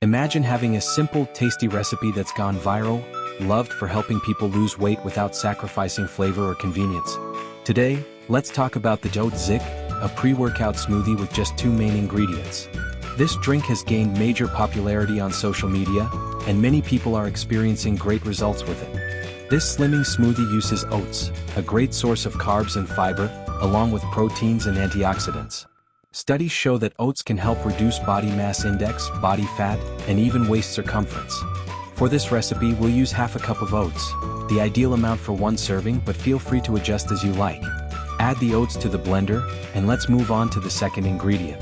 Imagine having a simple, tasty recipe that's gone viral, loved for helping people lose weight without sacrificing flavor or convenience. Today, let's talk about the OATzempic, a pre-workout smoothie with just 2 main ingredients. This drink has gained major popularity on social media, and many people are experiencing great results with it. This slimming smoothie uses oats, a great source of carbs and fiber, along with proteins and antioxidants. Studies show that oats can help reduce body mass index, body fat, and even waist circumference. For this recipe, we'll use half a cup of oats, the ideal amount for one serving, but feel free to adjust as you like. Add the oats to the blender, and let's move on to the second ingredient.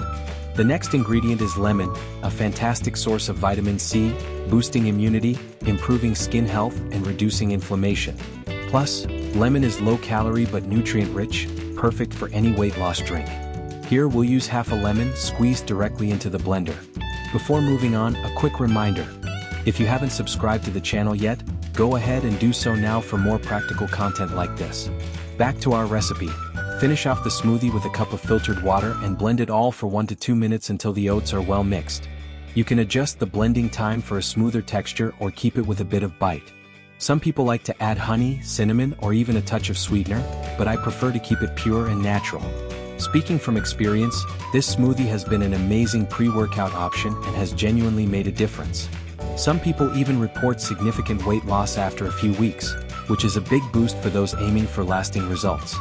The next ingredient is lemon, a fantastic source of vitamin C, boosting immunity, improving skin health, and reducing inflammation. Plus, lemon is low-calorie but nutrient-rich, perfect for any weight loss drink. Here we'll use half a lemon squeezed directly into the blender. Before moving on, a quick reminder. If you haven't subscribed to the channel yet, go ahead and do so now for more practical content like this. Back to our recipe. Finish off the smoothie with a cup of filtered water and blend it all for 1 to 2 minutes until the oats are well mixed. You can adjust the blending time for a smoother texture or keep it with a bit of bite. Some people like to add honey, cinnamon, or even a touch of sweetener, but I prefer to keep it pure and natural. Speaking from experience, this smoothie has been an amazing pre-workout option and has genuinely made a difference. Some people even report significant weight loss after a few weeks, which is a big boost for those aiming for lasting results.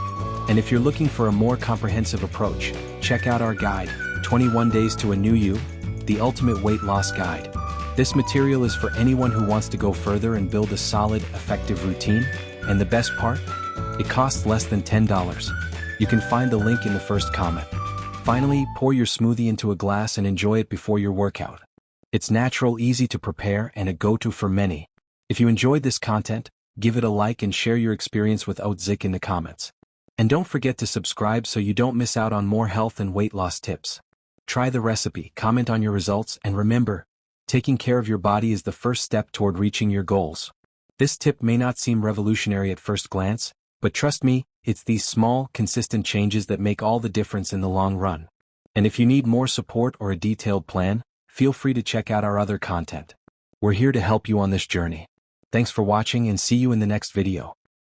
And if you're looking for a more comprehensive approach, check out our guide, 21 Days to a New You, the Ultimate Weight Loss Guide. This material is for anyone who wants to go further and build a solid, effective routine, and the best part? It costs less than $10. You can find the link in the first comment. Finally, pour your smoothie into a glass and enjoy it before your workout. It's natural, easy to prepare, and a go-to for many. If you enjoyed this content, give it a like and share your experience with OATzempic in the comments. And don't forget to subscribe so you don't miss out on more health and weight loss tips. Try the recipe, comment on your results, and remember, taking care of your body is the first step toward reaching your goals. This tip may not seem revolutionary at first glance, but trust me, it's these small, consistent changes that make all the difference in the long run. And if you need more support or a detailed plan, feel free to check out our other content. We're here to help you on this journey. Thanks for watching and see you in the next video.